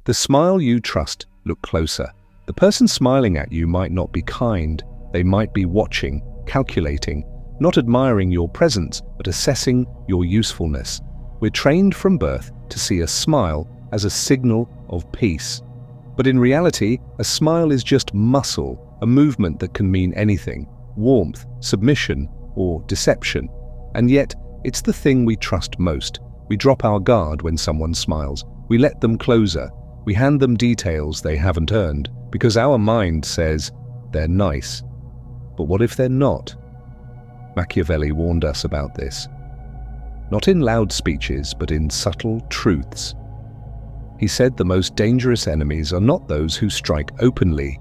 The smile you trust, look closer. The person smiling at you might not be kind. They might be watching, calculating, not admiring your presence, but assessing your usefulness. We're trained from birth to see a smile as a signal of peace. But in reality, a smile is just muscle, a movement that can mean anything: warmth, submission, or deception. And yet, it's the thing we trust most. We drop our guard when someone smiles. We let them closer. We hand them details they haven't earned, because our mind says they're nice. But what if they're not? Machiavelli warned us about this. Not in loud speeches, but in subtle truths. He said the most dangerous enemies are not those who strike openly,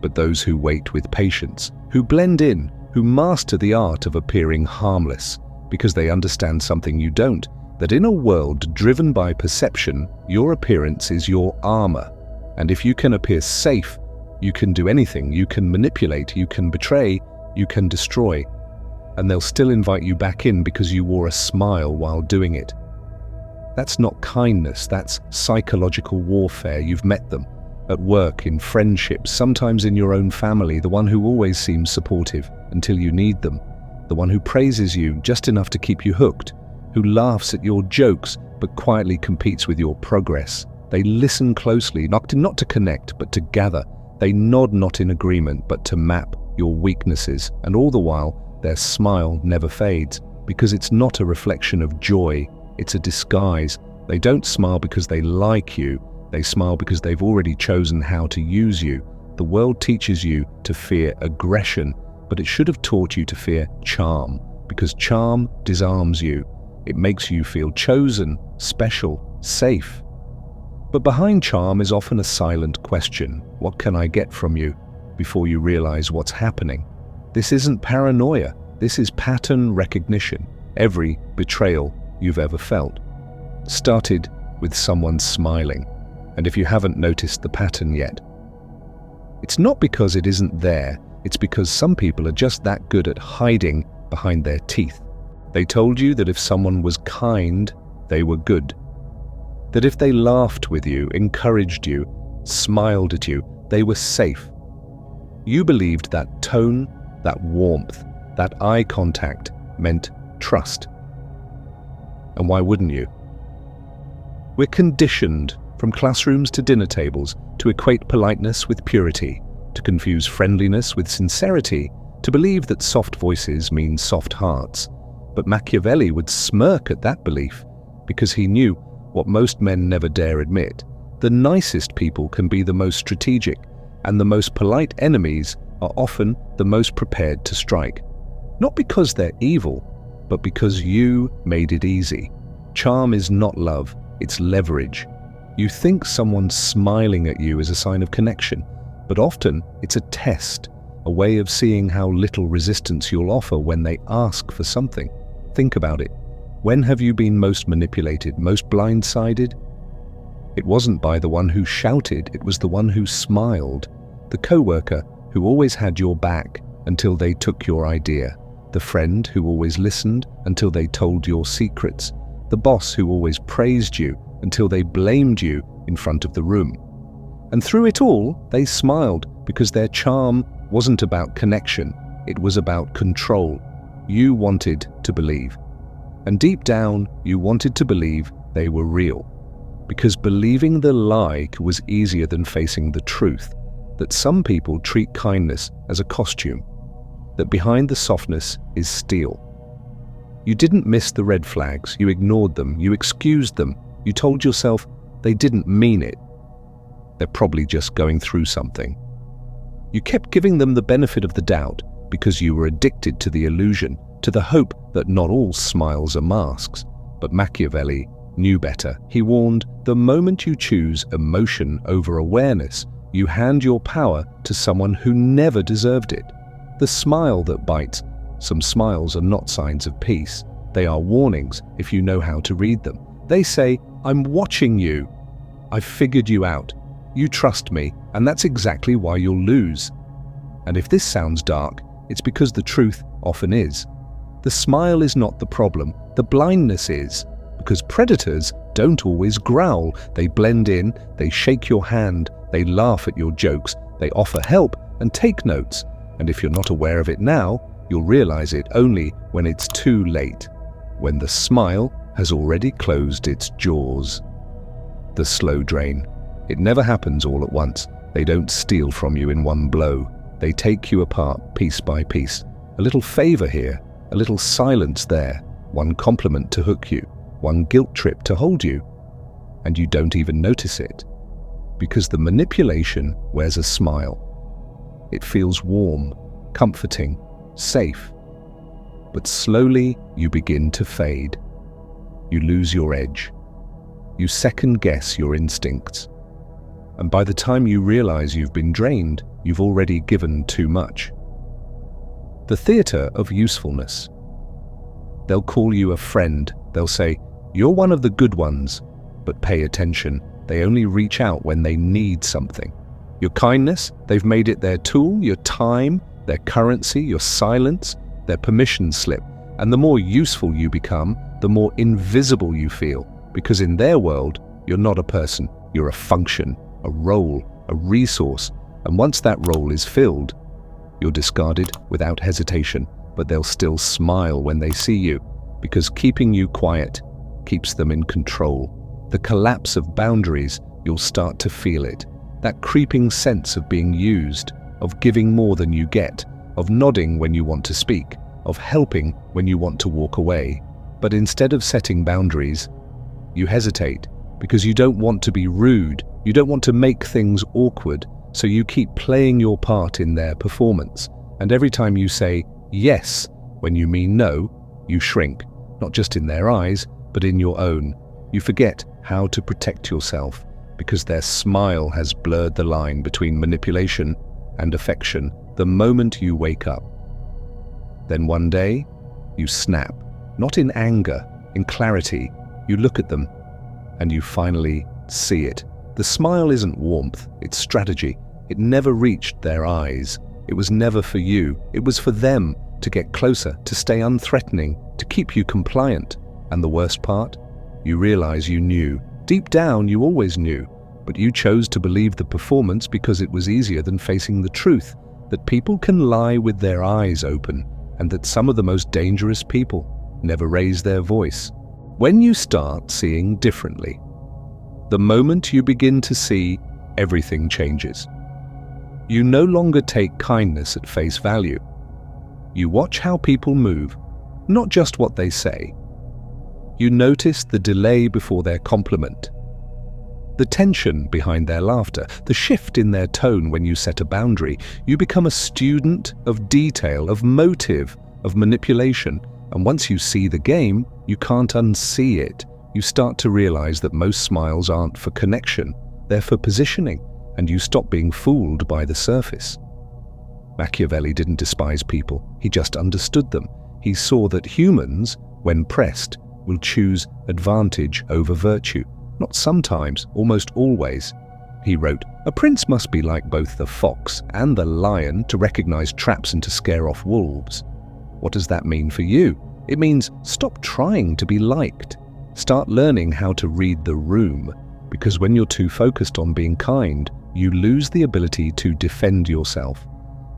but those who wait with patience, who blend in, who master the art of appearing harmless, because they understand something you don't, that in a world driven by perception, your appearance is your armor. And if you can appear safe, you can do anything. You can manipulate, you can betray, you can destroy. And they'll still invite you back in because you wore a smile while doing it. That's not kindness, that's psychological warfare. You've met them at work, in friendships, sometimes in your own family, the one who always seems supportive until you need them, the one who praises you just enough to keep you hooked, who laughs at your jokes but quietly competes with your progress. They listen closely, not to connect, but to gather. They nod not in agreement, but to map your weaknesses, and all the while, their smile never fades, because it's not a reflection of joy, it's a disguise. They don't smile because they like you, they smile because they've already chosen how to use you. The world teaches you to fear aggression, but it should have taught you to fear charm, because charm disarms you. It makes you feel chosen, special, safe. But behind charm is often a silent question: what can I get from you? Before you realize what's happening. This isn't paranoia, this is pattern recognition. Every betrayal you've ever felt started with someone smiling. And if you haven't noticed the pattern yet, it's not because it isn't there, it's because some people are just that good at hiding behind their teeth. They told you that if someone was kind, they were good. That if they laughed with you, encouraged you, smiled at you, they were safe. You believed that tone, that warmth, that eye contact meant trust. And why wouldn't you? We're conditioned, from classrooms to dinner tables, to equate politeness with purity, to confuse friendliness with sincerity, to believe that soft voices mean soft hearts. But Machiavelli would smirk at that belief, because he knew what most men never dare admit. The nicest people can be the most strategic, and the most polite enemies are often the most prepared to strike. Not because they're evil, but because you made it easy. Charm is not love, it's leverage. You think someone smiling at you is a sign of connection, but often it's a test, a way of seeing how little resistance you'll offer when they ask for something. Think about it. When have you been most manipulated, most blindsided? It wasn't by the one who shouted, it was the one who smiled. The coworker who always had your back until they took your idea. The friend who always listened until they told your secrets. The boss who always praised you until they blamed you in front of the room. And through it all, they smiled because their charm wasn't about connection, it was about control. You wanted to believe. And deep down, you wanted to believe they were real. Because believing the lie was easier than facing the truth, that some people treat kindness as a costume, that behind the softness is steel. You didn't miss the red flags, you ignored them, you excused them, you told yourself they didn't mean it. They're probably just going through something. You kept giving them the benefit of the doubt because you were addicted to the illusion, to the hope that not all smiles are masks. But Machiavelli knew better. He warned, the moment you choose emotion over awareness, you hand your power to someone who never deserved it. The smile that bites. Some smiles are not signs of peace. They are warnings if you know how to read them. They say, I'm watching you. I've figured you out. You trust me, and that's exactly why you'll lose. And if this sounds dark, it's because the truth often is. The smile is not the problem, the blindness is, because predators don't always growl. They blend in, they shake your hand, they laugh at your jokes, they offer help and take notes. And if you're not aware of it now, you'll realize it only when it's too late, when the smile has already closed its jaws. The slow drain. It never happens all at once. They don't steal from you in one blow. They take you apart piece by piece. A little favor here, a little silence there, one compliment to hook you, one guilt trip to hold you. And you don't even notice it, because the manipulation wears a smile. It feels warm, comforting, safe. But slowly you begin to fade. You lose your edge. You second-guess your instincts. And by the time you realize you've been drained, you've already given too much. The theater of usefulness. They'll call you a friend. They'll say, "You're one of the good ones." But pay attention, they only reach out when they need something. Your kindness, they've made it their tool, your time, their currency, your silence, their permission slip. And the more useful you become, the more invisible you feel, because in their world, you're not a person, you're a function, a role, a resource. And once that role is filled, you're discarded without hesitation, but they'll still smile when they see you, because keeping you quiet keeps them in control. The collapse of boundaries, you'll start to feel it. That creeping sense of being used, of giving more than you get, of nodding when you want to speak, of helping when you want to walk away. But instead of setting boundaries, you hesitate because you don't want to be rude, you don't want to make things awkward, so you keep playing your part in their performance. And every time you say yes when you mean no, you shrink, not just in their eyes, but in your own. You forget how to protect yourself because their smile has blurred the line between manipulation and affection the moment you wake up. Then one day, you snap, not in anger, in clarity. You look at them and you finally see it. The smile isn't warmth, it's strategy. It never reached their eyes. It was never for you. It was for them to get closer, to stay unthreatening, to keep you compliant. And the worst part? You realize you knew. Deep down, you always knew. But you chose to believe the performance because it was easier than facing the truth, that people can lie with their eyes open, and that some of the most dangerous people never raise their voice. When you start seeing differently, the moment you begin to see, everything changes. You no longer take kindness at face value. You watch how people move, not just what they say. You notice the delay before their compliment, the tension behind their laughter, the shift in their tone when you set a boundary. You become a student of detail, of motive, of manipulation. And once you see the game, you can't unsee it. You start to realize that most smiles aren't for connection, they're for positioning, and you stop being fooled by the surface. Machiavelli didn't despise people, he just understood them. He saw that humans, when pressed, will choose advantage over virtue. Not sometimes, almost always. He wrote, "A prince must be like both the fox and the lion to recognize traps and to scare off wolves." What does that mean for you? It means stop trying to be liked. Start learning how to read the room, because when you're too focused on being kind, you lose the ability to defend yourself.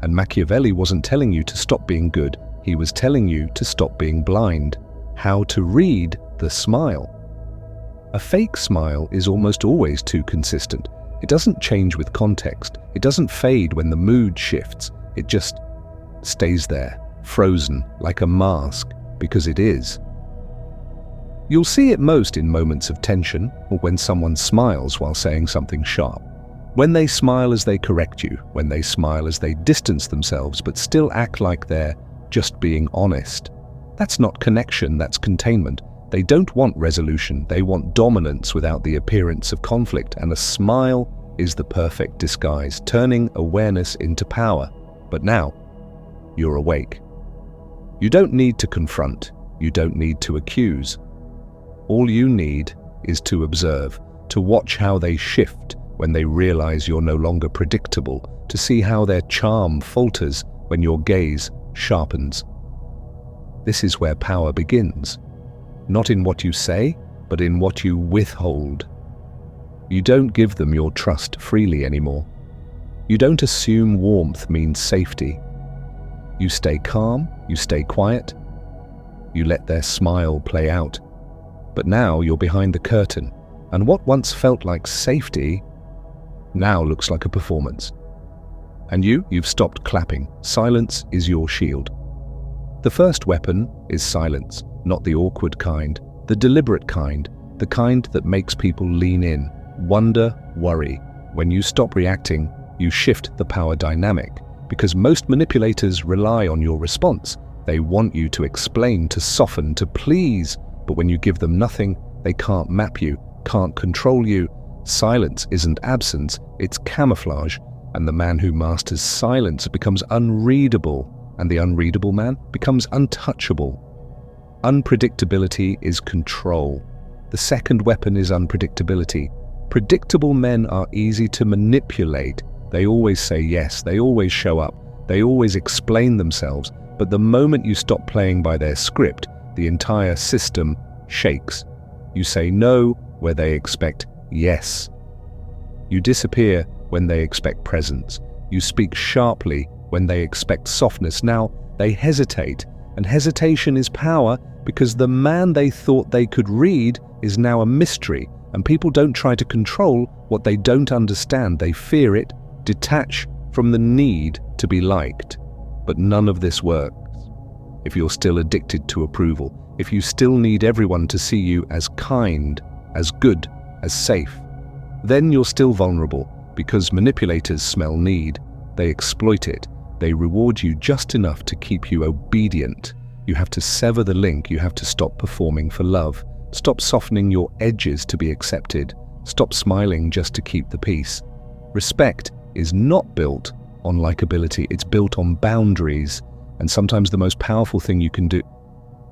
And Machiavelli wasn't telling you to stop being good, he was telling you to stop being blind. How to read the smile. A fake smile is almost always too consistent. It doesn't change with context. It doesn't fade when the mood shifts. It just stays there, frozen, like a mask, because it is. You'll see it most in moments of tension, or when someone smiles while saying something sharp. When they smile as they correct you, when they smile as they distance themselves but still act like they're just being honest. That's not connection, that's containment. They don't want resolution, they want dominance without the appearance of conflict, and a smile is the perfect disguise, turning awareness into power. But now, you're awake. You don't need to confront, you don't need to accuse. All you need is to observe, to watch how they shift when they realize you're no longer predictable, to see how their charm falters when your gaze sharpens. This is where power begins. Not in what you say, but in what you withhold. You don't give them your trust freely anymore. You don't assume warmth means safety. You stay calm, you stay quiet. You let their smile play out. But now you're behind the curtain, and what once felt like safety now looks like a performance. And you've stopped clapping. Silence is your shield. The first weapon is silence, not the awkward kind, the deliberate kind, the kind that makes people lean in, wonder, worry. When you stop reacting, you shift the power dynamic, because most manipulators rely on your response. They want you to explain, to soften, to please, but when you give them nothing, they can't map you, can't control you. Silence isn't absence, it's camouflage, and the man who masters silence becomes unreadable, and the unreadable man becomes untouchable. Unpredictability is control. The second weapon is unpredictability. Predictable men are easy to manipulate. They always say yes, they always show up, they always explain themselves, but the moment you stop playing by their script, the entire system shakes. You say no where they expect yes. You disappear when they expect presence. You speak sharply when they expect softness. Now they hesitate, and hesitation is power because the man they thought they could read is now a mystery, and people don't try to control what they don't understand. They fear it, detach from the need to be liked. But none of this works if you're still addicted to approval, if you still need everyone to see you as kind, as good, as safe. Then you're still vulnerable, because manipulators smell need. They exploit it. They reward you just enough to keep you obedient. You have to sever the link. You have to stop performing for love. Stop softening your edges to be accepted. Stop smiling just to keep the peace. Respect is not built on likability. It's built on boundaries. And sometimes the most powerful thing you can do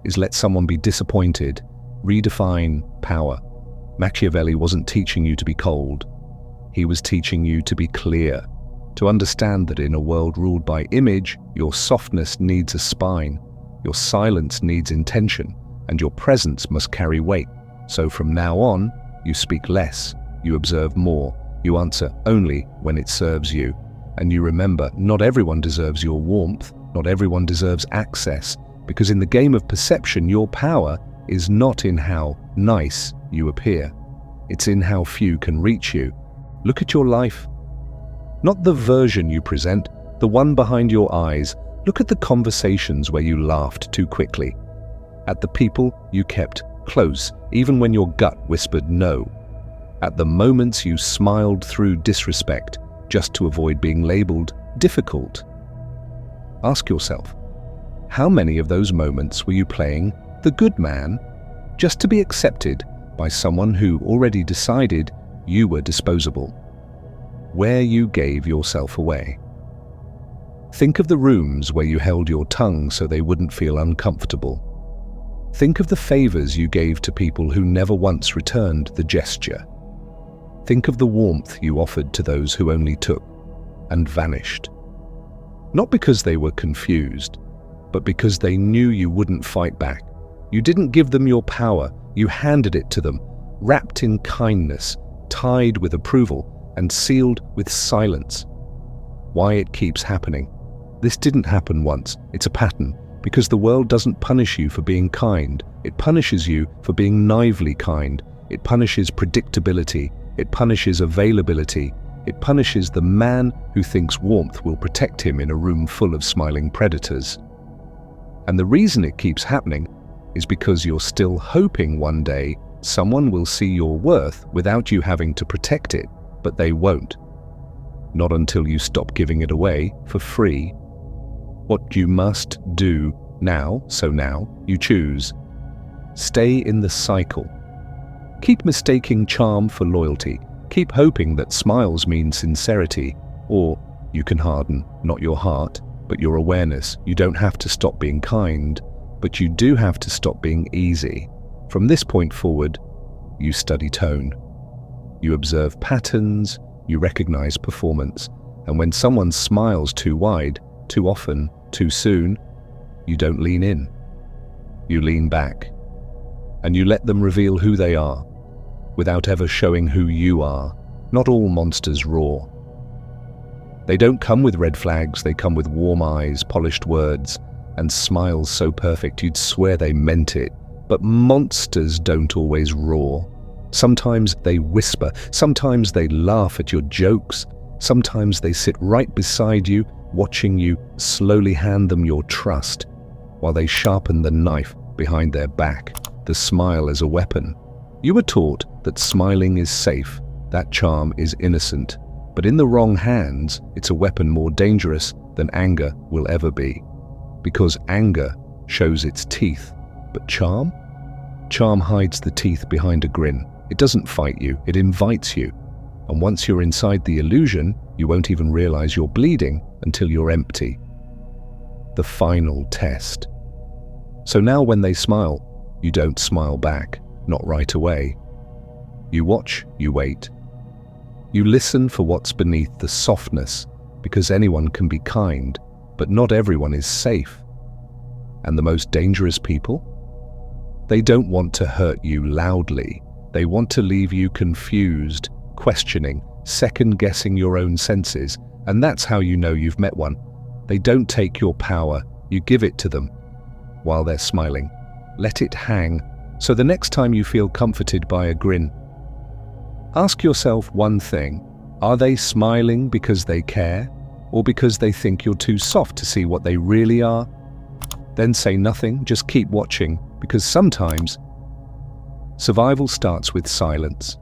is let someone be disappointed. Redefine power. Machiavelli wasn't teaching you to be cold. He was teaching you to be clear, to understand that in a world ruled by image, your softness needs a spine, your silence needs intention, and your presence must carry weight. So from now on, you speak less, you observe more, you answer only when it serves you. And you remember, not everyone deserves your warmth, not everyone deserves access, because in the game of perception, your power is not in how nice you appear. It's in how few can reach you. Look at your life. Not the version you present, the one behind your eyes. Look at the conversations where you laughed too quickly. At the people you kept close, even when your gut whispered no. At the moments you smiled through disrespect, just to avoid being labeled difficult. Ask yourself, how many of those moments were you playing the good man, just to be accepted by someone who already decided you were disposable? Where you gave yourself away. Think of the rooms where you held your tongue so they wouldn't feel uncomfortable. Think of the favors you gave to people who never once returned the gesture. Think of the warmth you offered to those who only took and vanished. Not because they were confused, but because they knew you wouldn't fight back. You didn't give them your power, you handed it to them, wrapped in kindness, tied with approval, and sealed with silence. Why it keeps happening? This didn't happen once, it's a pattern, because the world doesn't punish you for being kind, it punishes you for being naively kind, it punishes predictability, it punishes availability, it punishes the man who thinks warmth will protect him in a room full of smiling predators. And the reason it keeps happening is because you're still hoping one day someone will see your worth without you having to protect it, but they won't. Not until you stop giving it away for free. What you must do now, so now you choose. Stay in the cycle. Keep mistaking charm for loyalty. Keep hoping that smiles mean sincerity, or you can harden not your heart, but your awareness. You don't have to stop being kind, but you do have to stop being easy. From this point forward, you study tone. You observe patterns, you recognize performance, and when someone smiles too wide, too often, too soon, you don't lean in. You lean back. and you let them reveal who they are, without ever showing who you are. Not all monsters roar. They don't come with red flags, they come with warm eyes, polished words, and smiles so perfect you'd swear they meant it. But monsters don't always roar. Sometimes they whisper, sometimes they laugh at your jokes, sometimes they sit right beside you, watching you slowly hand them your trust, while they sharpen the knife behind their back, the smile as a weapon. You were taught that smiling is safe, that charm is innocent, but in the wrong hands, it's a weapon more dangerous than anger will ever be. Because anger shows its teeth, but charm? Charm hides the teeth behind a grin. It doesn't fight you, it invites you. And once you're inside the illusion, you won't even realize you're bleeding until you're empty. The final test. So now when they smile, you don't smile back, not right away. You watch, you wait. You listen for what's beneath the softness, because anyone can be kind, but not everyone is safe. And the most dangerous people? They don't want to hurt you loudly. They want to leave you confused, questioning, second-guessing your own senses, and that's how you know you've met one. They don't take your power, you give it to them. While they're smiling, let it hang, so the next time you feel comforted by a grin, ask yourself one thing: are they smiling because they care, or because they think you're too soft to see what they really are? Then say nothing, just keep watching, because sometimes survival starts with silence.